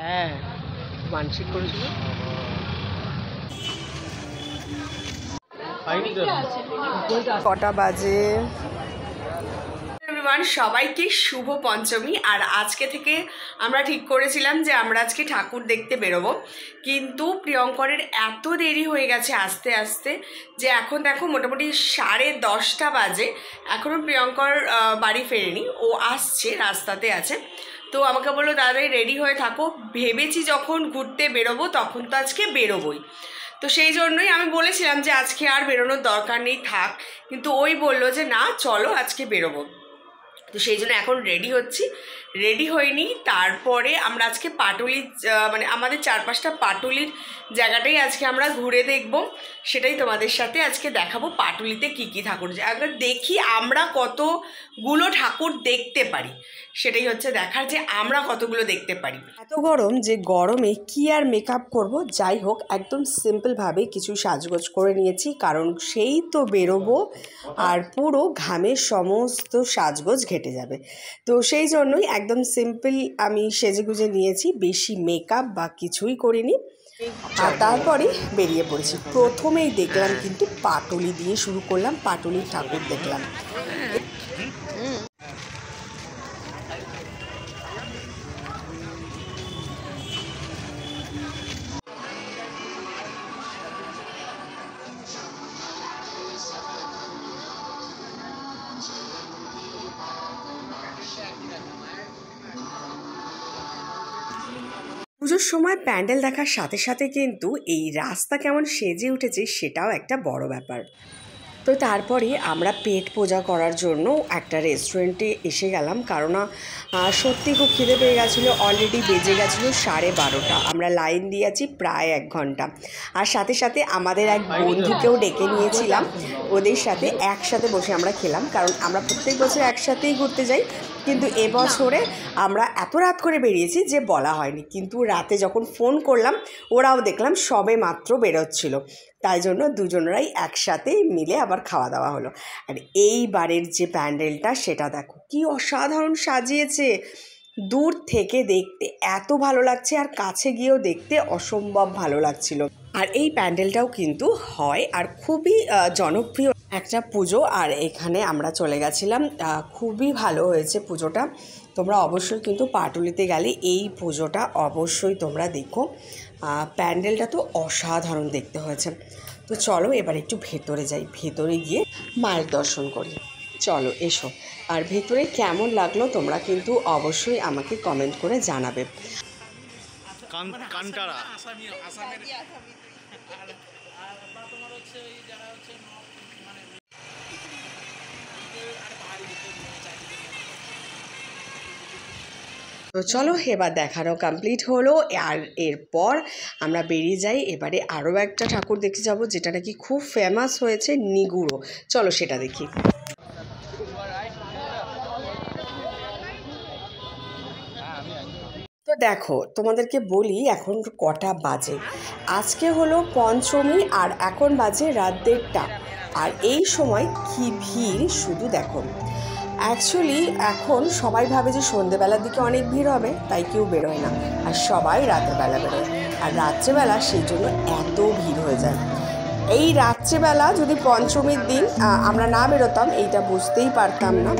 হ্যাঁ, মানসিক করেছিল। কটা বাজে? এভরিওয়ান, সবাইকে শুভ পঞ্চমী। আর আজকে থেকে আমরা ঠিক করেছিলাম যে আমরা আজকে ঠাকুর দেখতে বেরোবো, কিন্তু প্রিয়ঙ্করের এত দেরি হয়ে গেছে আসতে আসতে যে এখন দেখো মোটামুটি 10:30 বাজে, এখনও প্রিয়ঙ্কর বাড়ি ফেরেনি। ও আসছে, রাস্তাতে আছে। তো আমাকে বললো দাদাই রেডি হয়ে থাকো, ভেবেছি যখন ঘুরতে বেরোবো তখন তো আজকে বেরোবোই। তো সেই জন্যই আমি বলেছিলাম যে আজকে আর বেরোনোর দরকার নেই, থাক। কিন্তু ওই বললো যে না চলো আজকে বেরোবো। তো সেই জন্য এখন রেডি হচ্ছি। রেডি হয়নি, তারপরে আমরা আজকে পাটুলি মানে আমাদের চারপাশটা পাটুলির জায়গাটাই আজকে আমরা ঘুরে দেখব, সেটাই তোমাদের সাথে আজকে দেখাবো। পাটুলিতে কি কি ঠাকুর আগে দেখি আমরা কতগুলো ঠাকুর দেখতে পারি, সেটাই হচ্ছে দেখার যে আমরা কতগুলো দেখতে পারি। এত গরম যে গরমে কি আর মেকআপ করব, যাই হোক একদম সিম্পলভাবে কিছু সাজগোজ করে নিয়েছি, কারণ সেই তো বেরোবো আর পুরো ঘামের সমস্ত সাজগোজ ঘেটে যাবে। তো সেই জন্যই একদম সিম্পল আমি সেজেগুজে নিয়েছি, বেশি মেকআপ বা কিছুই করিনি। আর তারপরে বেরিয়ে পড়েছি। প্রথমেই দেখলাম কিন্তু পাটুলি দিয়ে শুরু করলাম, পাটুলি ঠাকুর দেখলাম। পুজোর সময় প্যান্ডেল দেখার সাথে সাথে কিন্তু এই রাস্তা কেমন সেজে উঠেছে সেটাও একটা বড় ব্যাপার। তো তারপরে আমরা পেট পূজা করার জন্য একটা রেস্টুরেন্টে এসে গেলাম, কারণ সত্যি খুব খিদে পেয়ে গেছিলো। অলরেডি বেজে গেছিলো 12:30। আমরা লাইন দিয়ে আছি প্রায় 1 ঘন্টা। আর সাথে সাথে আমাদের এক বন্ধুকেও ডেকে নিয়েছিলাম, ওদের সাথে একসাথে বসে আমরা খেলাম, কারণ আমরা প্রত্যেক বছর একসাথেই ঘুরতে যাই। কিন্তু এবছরে আমরা এত রাত করে বেরিয়েছি যে বলা হয়নি, কিন্তু রাতে যখন ফোন করলাম ওরাও দেখলাম সবে মাত্র বেরোচ্ছিল, তাই জন্য দুজনেরাই একসাথে মিলে আবার খাওয়া দাওয়া হলো। আর এইবারের যে প্যান্ডেলটা সেটা দেখো কি অসাধারণ সাজিয়েছে, দূর থেকে দেখতে এত ভালো লাগছে আর কাছে গিয়েও দেখতে অসম্ভব ভালো লাগছিল। আর এই প্যান্ডেলটাও কিন্তু হয় আর খুবই জনপ্রিয় একটা পুজো। আর এখানে আমরা চলে গেছিলাম, খুবই ভালো হয়েছে পুজোটা। তোমরা অবশ্যই কিন্তু পাটুলিতে গেলে এই পুজোটা অবশ্যই তোমরা দেখো। প্যান্ডেলটা তো অসাধারণ দেখতে হয়েছে। তো চলো এবার একটু ভেতরে যাই, ভেতরে গিয়ে মায়ের দর্শন করি। চলো এসো। আর ভেতরে কেমন লাগলো তোমরা কিন্তু অবশ্যই আমাকে কমেন্ট করে জানাবে। তো চলো এবার দেখানো কমপ্লিট হলো। আর এরপর আমরা বেরিয়ে যাই, এবারে আরও একটা ঠাকুর দেখতে যাব যেটা নাকি খুব ফেমাস হয়েছে, নিগুড়ো। চলো সেটা দেখি। তো দেখো তোমাদেরকে বলি এখন কটা বাজে। আজকে হলো পঞ্চমী আর এখন বাজে রাত 1:30। আর এই সময় কি ভিড় শুধু দেখো। অ্যাকচুয়ালি এখন সবাই ভাবে যে সন্ধেবেলার দিকে অনেক ভিড় হবে, তাই কেউ বেরোয় না, আর সবাই রাতের বেলা বেরোয়। আর রাত্রেবেলা সেই জন্য এত ভিড় হয়ে যায়। এই রাত্রেবেলা যদি পঞ্চমীর দিন আমরা না বেরোতাম এইটা বুঝতেই পারতাম না।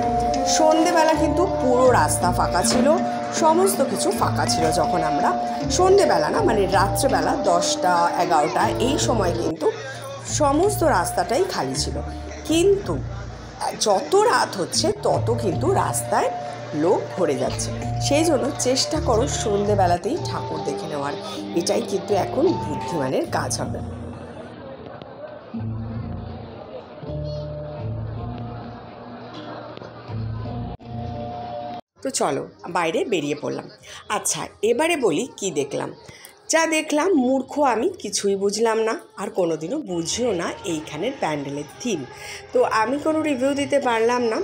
সন্ধেবেলা কিন্তু পুরো রাস্তা ফাঁকা ছিল, সমস্ত কিছু ফাঁকা ছিল। যখন আমরা সন্ধেবেলা না মানে রাত্রেবেলা 10টা-11টা এই সময় কিন্তু সমস্ত রাস্তাটাই খালি ছিল। কিন্তু যত রাত হচ্ছে তত কিন্তু রাস্তায় লোক ভরে যাচ্ছে। সেই জন্য চেষ্টা করো সন্ধেবেলাতেই ঠাকুর দেখে নেওয়ার, এটাই কিন্তু এখন বুদ্ধিমানের কাজ হবে। তো চলো বাইরে বেরিয়ে পড়লাম। আচ্ছা এবারে বলি কি দেখলাম। যা দেখলাম মূর্খ আমি, কিছুই বুঝলাম না, আর কোনোদিনও বুঝিও না এইখানের প্যান্ডেলের থিম। তো আমি কোনো রিভিউ দিতে পারলাম না।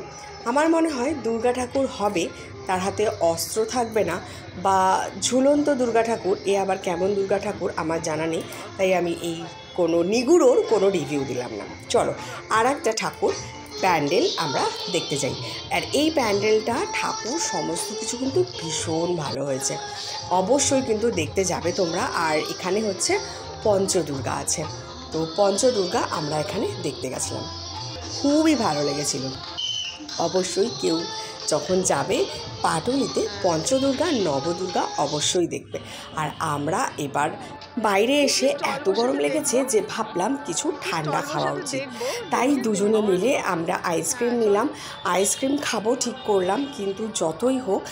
আমার মনে হয় দুর্গা ঠাকুর হবে, তার হাতে অস্ত্র থাকবে না, বা ঝুলন্ত দুর্গা ঠাকুর। এ আবার কেমন দুর্গা ঠাকুর আমার জানা নেই, তাই আমি এই কোনো নিগুড়োর কোনো রিভিউ দিলাম না। চলো আর একটা ঠাকুর প্যান্ডেল আমরা দেখতে যাই। আর এই প্যান্ডেলটা ঠাকুর সমস্ত কিছু কিন্তু ভীষণ ভালো হয়েছে, অবশ্যই কিন্তু দেখতে যাবে তোমরা। আর এখানে হচ্ছে পঞ্চদুর্গা আছে, তো পঞ্চদুর্গা আমরা এখানে দেখতে গেছিলাম, খুবই ভালো লেগেছিল। অবশ্যই কেউ যখন যাবে পাটুলিতে পঞ্চদুর্গা নবদুর্গা অবশ্যই দেখবে। আর আমরা এবার বাইরে এসে এত গরম লেগেছে যে ভাবলাম কিছু ঠান্ডা খাওয়া উচিত, তাই দুজনে মিলে আমরা আইসক্রিম নিলাম। আইসক্রিম খাবো ঠিক করলাম, কিন্তু যতই হোক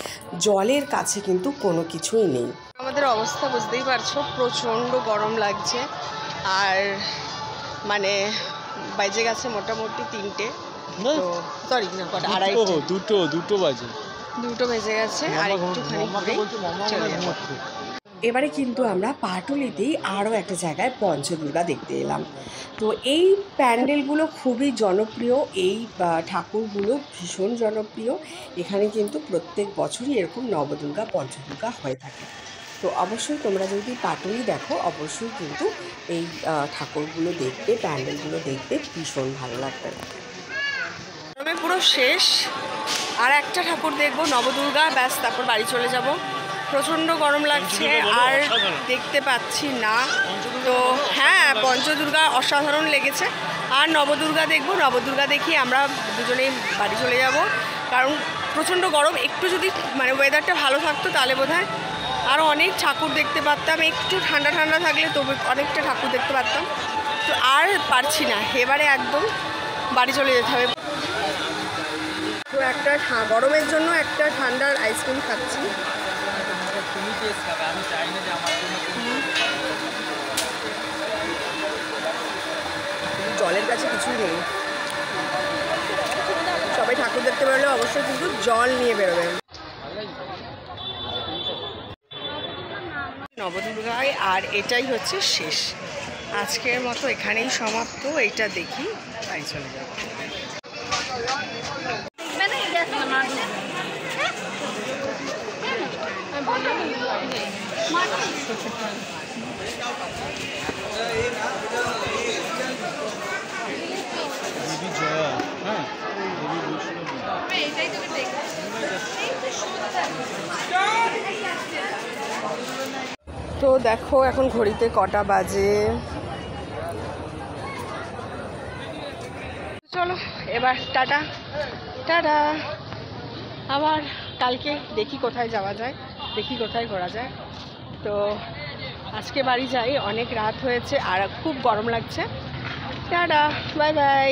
জলের কাছে কিন্তু কোনো কিছুই নেই। আমাদের অবস্থা বুঝতেই পারছো, প্রচণ্ড গরম লাগছে। আর মানে বাজে গেছে মোটামুটি 3টে, তো সরি না কটা, 2:30, দুটো বেজে গেছে। আর একটুখানি চলে যাবো। এবারে কিন্তু আমরা পাটুলিতেই আরও একটা জায়গায় পঞ্চদুর্গা দেখতে এলাম। তো এই প্যান্ডেলগুলো খুবই জনপ্রিয়, এই ঠাকুরগুলো ভীষণ জনপ্রিয়। এখানে কিন্তু প্রত্যেক বছরই এরকম নবদুর্গা পঞ্চদুর্গা হয়ে থাকে। তো অবশ্যই তোমরা যদি পাটুলি দেখো অবশ্যই কিন্তু এই ঠাকুরগুলো দেখতে, প্যান্ডেলগুলো দেখতে ভীষণ ভালো লাগবে। পুরো শেষ, আর একটা ঠাকুর দেখবো নবদুর্গা, ব্যাস তারপর বাড়ি চলে যাব। প্রচণ্ড গরম লাগছে আর দেখতে পাচ্ছি না। তো হ্যাঁ, পঞ্চদুর্গা অসাধারণ লেগেছে। আর নবদুর্গা দেখবো, নবদুর্গা দেখি আমরা দুজনেই বাড়ি চলে যাব, কারণ প্রচণ্ড গরম। একটু যদি মানে ওয়েদারটা ভালো থাকতো তাহলে বোধহয় আরও অনেক ঠাকুর দেখতে পারতাম, একটু ঠান্ডা ঠান্ডা থাকলে তবে অনেকটা ঠাকুর দেখতে পারতাম। তো আর পারছি না, এবারে একদম বাড়ি চলে যেতে হবে। তো একটা গরমের জন্য একটা ঠান্ডার আইসক্রিম খাচ্ছি। জলের কাছে কিছুই নেই, সবাই ঠাকুর দেখতে বেরোলে অবশ্যই কিন্তু জল নিয়ে বেরোবে। নবদুর্গায় আর এটাই হচ্ছে শেষ, আজকের মতো এখানেই সমাপ্ত। এইটা দেখি তাই চলে যাবো। তো দেখো এখন ঘড়িতে কটা বাজে। চলো এবার টাটা টাটা, আবার কালকে দেখি কোথায় যাওয়া যায়, দেখি কোথায় ঘোরা যায়। তো আজকে বাড়ি যাই, অনেক রাত হয়েছে আর খুব গরম লাগছে। Tata, bye bye.